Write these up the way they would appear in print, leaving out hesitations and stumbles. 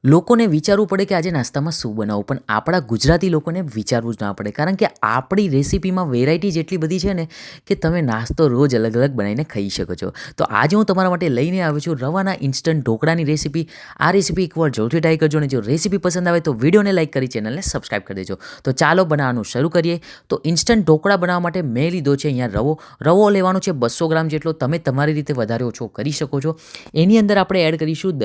લોકોને વિચારવું પડે કે આજે નાસ્તામાં શું બનાવું, પણ આપણા ગુજરાતી લોકોને વિચારવું જ ના પડે, કારણ કે આપણી રેસીપીમાં વેરાયટી જેટલી બધી છે ને કે તમે નાસ્તો રોજ અલગ અલગ બનાવીને ખાઈ શકો છો. તો આજે હું તમારા માટે લઈને આવ્યો છું રવાના ઇન્સ્ટન્ટ ઢોકળાની રેસીપી. આ રેસીપી એકવાર જરૂરથી ટ્રાય કરજો, અને જો રેસીપી પસંદ આવે તો વિડીયોને લાઇક કરી ચેનલને સબસ્ક્રાઈબ કરી દેજો. તો ચાલો બનાવવાનું શરૂ કરીએ. તો ઇન્સ્ટન્ટ ઢોકળા બનાવવા માટે મેં લીધો છે અહીંયા રવો લેવાનો છે 200 ગ્રામ જેટલો. તમે તમારી રીતે વધારે ઓછો કરી શકો છો. એની અંદર આપણે એડ કરીશું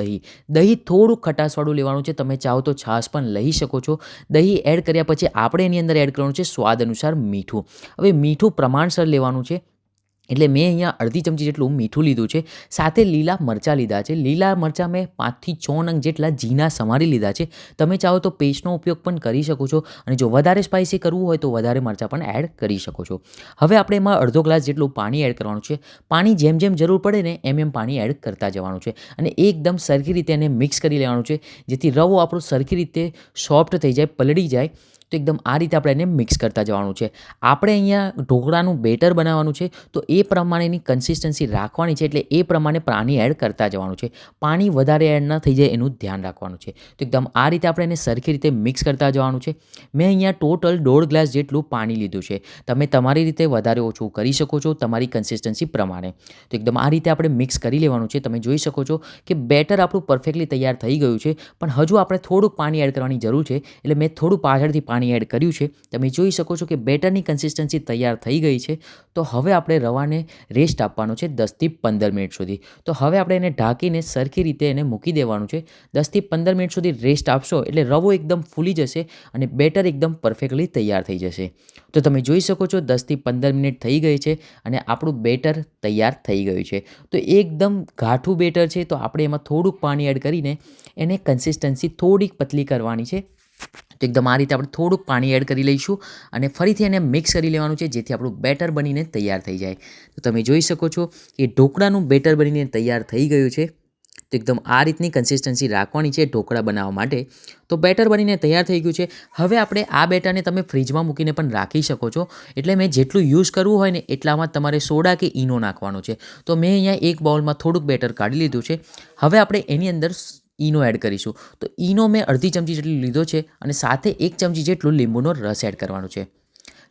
દહીં થોડું ખટાસવાળું લેવાનું છે. તમે ચાહો તો છાશ પણ લઈ શકો છો. દહીં એડ કર્યા પછી આપણે એની અંદર એડ કરવાનું છે સ્વાદ અનુસાર મીઠું. હવે મીઠું પ્રમાણસર લેવાનું છે, એટલે મેં અહીંયા અડધી ચમચી જેટલું મીઠું લીધું છે. સાથે લીલા મરચાં લીધા છે. લીલા મરચાં મેં 5 થી 6 નંગ જેટલા ઝીણા સમારી લીધા છે. તમે ચાહો તો પેસ્ટનો ઉપયોગ પણ કરી શકો છો, અને જો વધારે સ્પાઇસી કરવું હોય તો વધારે મરચાં પણ એડ કરી શકો છો. હવે આપણે એમાં અડધો ગ્લાસ જેટલું પાણી એડ કરવાનું છે. પાણી જેમ જેમ જરૂર પડે ને એમ પાણી એડ કરતા જવાનું છે, અને એકદમ સરખી રીતે એને મિક્સ કરી લેવાનું છે, જેથી રવો આપણો સરખી રીતે સોફ્ટ થઈ જાય, પલળી જાય. તો એકદમ આ રીતે આપણે એને મિક્સ કરતા જવાનું છે. આપણે અહીંયા ઢોકળાનું બેટર બનાવવાનું છે, તો એ પ્રમાણેની કન્સિસ્ટન્સી રાખવાની છે, એટલે એ પ્રમાણે પાણી એડ કરતા જવાનું છે. પાણી વધારે એડ ન થઈ જાય એનું ધ્યાન રાખવાનું છે. તો એકદમ આ રીતે આપણે એને સરખી રીતે મિક્સ કરતા જવાનું છે. મેં અહીંયા ટોટલ 1.5 ગ્લાસ જેટલું પાણી લીધું છે. તમે તમારી રીતે વધારે ઓછું કરી શકો છો તમારી કન્સિસ્ટન્સી પ્રમાણે. તો એકદમ આ રીતે આપણે મિક્સ કરી લેવાનું છે. તમે જોઈ શકો છો કે બેટર આપણું પરફેક્ટલી તૈયાર થઈ ગયું છે, પણ હજુ આપણે થોડુંક પાણી એડ કરવાની જરૂર છે, એટલે મેં થોડું પાછળથી પાણી એડ કર્યું છે. તમે જોઈ શકો છો કે બેટરની કન્સિસ્ટન્સી તૈયાર થઈ ગઈ છે. તો હવે આપણે રવાને રેસ્ટ આપવાનો છે 10 થી 15 મિનિટ સુધી. તો હવે આપણે એને ઢાંકીને સરખી રીતે એને મૂકી દેવાનું છે. 10 થી 15 મિનિટ સુધી રેસ્ટ આપશો એટલે રવો એકદમ ફૂલી જશે અને બેટર એકદમ પરફેક્ટલી તૈયાર થઈ જશે. તો તમે જોઈ શકો છો 10 થી 15 મિનિટ થઈ ગઈ છે અને આપણું બેટર તૈયાર થઈ ગયું છે. તો એકદમ ઘાટું બેટર છે, તો આપણે એમાં થોડુંક પાણી એડ કરીને એને કન્સિસ્ટન્સી થોડીક પતલી કરવાની છે. તો એકદમ આ રીતે આપણે થોડુંક પાણી એડ કરી લઈશું અને ફરીથી એને મિક્સ કરી લેવાનું છે, જેથી આપણું બેટર બનીને તૈયાર થઈ જાય. તો તમે જોઈ શકો છો કે ઢોકળાનું બેટર બનીને તૈયાર થઈ ગયું છે. તો એકદમ આ રીતની કન્સિસ્ટન્સી રાખવાની છે ઢોકળા બનાવવા માટે. તો બેટર બનીને તૈયાર થઈ ગયું છે. હવે આપણે આ બેટરને તમે ફ્રીજમાં મૂકીને પણ રાખી શકો છો. એટલે મેં જેટલું યુઝ કરવું હોય ને એટલામાં તમારે સોડા કે ઈનો નાખવાનો છે. તો મેં અહીંયા એક બાઉલમાં થોડુંક બેટર કાઢી લીધું છે. હવે આપણે એની અંદર ઈનો એડ કરીશું. તો ઈનો મેં અડધી ચમચી જેટલું લીધો છે, અને સાથે 1 ચમચી જેટલું લીંબુનો રસ એડ કરવાનો છે.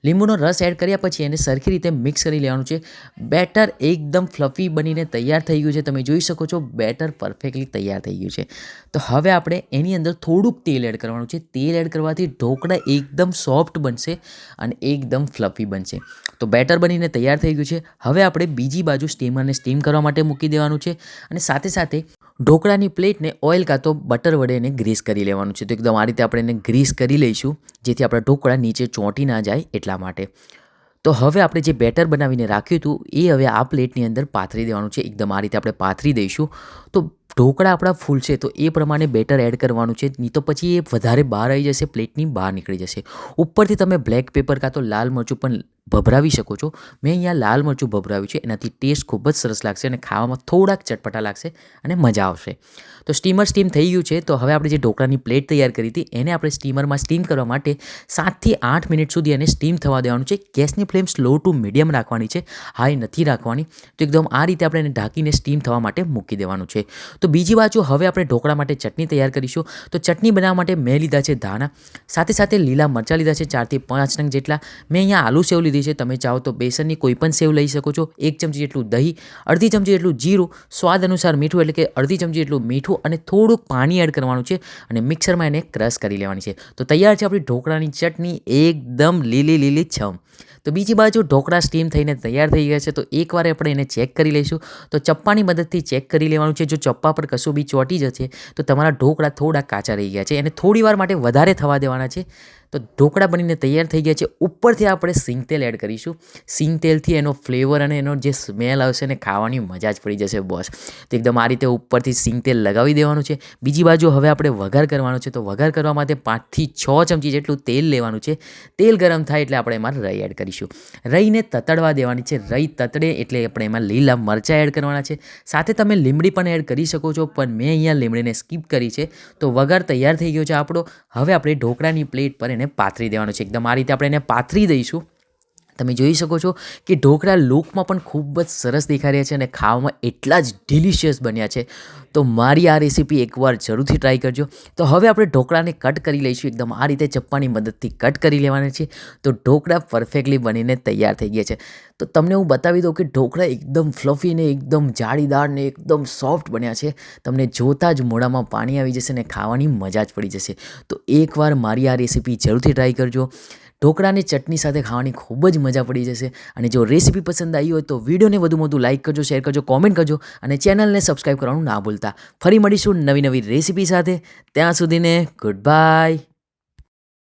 લીંબુનો રસ એડ કર્યા પછી એને સરખી રીતે મિક્સ કરી લેવાનું છે. બેટર એકદમ ફ્લફી બનીને તૈયાર થઈ ગયું છે. તમે જોઈ શકો છો બેટર પરફેક્ટલી તૈયાર થઈ ગયું છે. તો હવે આપણે એની અંદર થોડુંક તેલ એડ કરવાનું છે. તેલ એડ કરવાથી ઢોકળા એકદમ સોફ્ટ બનશે અને એકદમ ફ્લફી બનશે. તો બેટર બનીને તૈયાર થઈ ગયું છે. હવે આપણે બીજી બાજુ સ્ટીમરને સ્ટીમ કરવા માટે મૂકી દેવાનું છે, અને સાથે સાથે ઢોકળાની પ્લેટને ઓઇલ કાં તો બટર વડે એને ગ્રીસ કરી લેવાનું છે. તો એકદમ આ રીતે આપણે એને ગ્રીસ કરી લઈશું, જેથી આપણા ઢોકળા નીચે ચોંટી ના જાય એટલા માટે. તો હવે આપણે જે બેટર બનાવીને રાખ્યું હતું એ હવે આ પ્લેટની અંદર પાથરી દેવાનું છે. એકદમ આ રીતે આપણે પાથરી દઈશું. તો ઢોકળા આપણા ફૂલશે તો એ પ્રમાણે બેટર એડ કરવાનું છે, નહીં તો પછી એ વધારે બહાર આવી જશે, પ્લેટની બહાર નીકળી જશે. ઉપરથી તમે બ્લેક પેપર કાં તો લાલ મરચું પણ ભભરાવી શકો છો. મેં અહીંયા લાલ મરચું ભભરાવ્યું છે. એનાથી ટેસ્ટ ખૂબ જ સરસ લાગશે અને ખાવામાં થોડાક ચટપટા લાગશે અને મજા આવશે. તો સ્ટીમર સ્ટીમ થઈ ગયું છે. તો હવે આપણે જે ઢોકળાની પ્લેટ તૈયાર કરી હતી એને આપણે સ્ટીમરમાં સ્ટીમ કરવા માટે 7 થી 8 મિનિટ સુધી એને સ્ટીમ થવા દેવાનું છે. ગેસની ફ્લેમ સ્લો ટુ મીડિયમ રાખવાની છે, હાઈ નથી રાખવાની. તો એકદમ આ રીતે આપણે એને ઢાંકીને સ્ટીમ થવા માટે મૂકી દેવાનું છે. તો બીજી બાજુ હવે આપણે ઢોકળા માટે ચટણી તૈયાર કરીશું. તો ચટણી બનાવવા માટે મેં લીધા છે ધાણા, સાથે સાથે લીલા મરચાં લીધા છે 4 થી 5 નંગ જેટલા. મેં અહીંયા આલુ સેવ લીધી છે. તમે ચાહો તો બેસનની કોઈ પણ સેવ લઈ શકો છો. 1 ચમચી જેટલું દહીં, અડધી ચમચી જેટલું જીરું, સ્વાદ અનુસાર મીઠું, એટલે કે અડધી ચમચી જેટલું મીઠું, અને થોડુંક પાણી એડ કરવાનું છે, અને મિક્સરમાં એને ક્રશ કરી લેવાની છે. તો તૈયાર છે આપણી ઢોકળાની ચટણી, એકદમ લીલી લીલી છમ. તો બીજી બાજુ ઢોકળા સ્ટીમ થઈને તૈયાર થઈ ગયા છે. તો એકવાર આપણે એને ચેક કરી લઈશું. તો ચપ્પાની મદદથી ચેક કરી લેવાનું છે. જો ચપ્પા પર કશું બી ચોંટી જશે તો તમારા ઢોકળા થોડા કાચા રહી ગયા છે. એને થોડી વાર માટે વધારે થવા દેવાના છે. તો ઢોકળા બનીને તૈયાર થઈ ગયા છે. ઉપરથી આપણે સિંગ તેલ એડ કરીશું. સિંગ તેલથી એનો ફ્લેવર અને એનો જે સ્મેલ આવશે ને ખાવાની મજા જ પડી જશે બોસ. તો એકદમ આ રીતે ઉપરથી સિંગ તેલ લગાવી દેવાનું છે. બીજી બાજુ હવે આપણે વઘાર કરવાનો છે. તો વઘાર કરવા માટે 5 થી 6 ચમચી જેટલું તેલ લેવાનું છે. તેલ ગરમ થાય એટલે આપણે એમાં રાઈ એડ કરીશું. રાઈને તતડવા દેવાની છે. રાઈ તતડે એટલે આપણે એમાં લીલા મરચાં એડ કરવાના છે. સાથે તમે લીમડી પણ એડ કરી શકો છો, પણ મેં અહીંયા લીમડીને સ્કીપ કરી છે. તો વઘાર તૈયાર થઈ ગયો છે આપણો. હવે આપણે ઢોકળાની પ્લેટ પર એને પાથરી દેવાનું છે. એકદમ આ રીતે આપણે એને પાથરી દઈશું. તમે જોઈ શકો છો કે ઢોકળા લુકમાં પણ ખૂબ જ સરસ દેખાઈ રહ્યા છે અને ખાવામાં એટલા જ ડિલિશિયસ બન્યા છે. તો મારી આ રેસીપી એકવાર જરૂરથી ટ્રાય કરજો. તો હવે આપણે ઢોકળાને કટ કરી લઈશું. એકદમ આ રીતે ચપ્પાની મદદથી કટ કરી લેવાના છે. તો ઢોકળા પરફેક્ટલી બનીને તૈયાર થઈ ગયા છે. તો તમને હું બતાવી દઉં કે ઢોકળા એકદમ ફ્લફી ને એકદમ જાળીદાર ને એકદમ સોફ્ટ બન્યા છે. તમને જોતાં જ મોઢામાં પાણી આવી જશે ને ખાવાની મજા જ પડી જશે. તો એકવાર મારી આ રેસીપી જરૂરથી ટ્રાય કરજો. ઢોકળાની ચટણી સાથે ખાવાની ખૂબ જ મજા પડી જશે. અને જો રેસીપી પસંદ આવી હોય તો વિડીયોને વધુ લાઇક કરજો, શેર કરજો, કોમેન્ટ કરજો અને ચેનલને સબસ્ક્રાઈબ કરવાનું ના ભૂલતા. ફરી મળીશું નવી રેસીપી સાથે. ત્યાં સુધીને ગુડ બાય.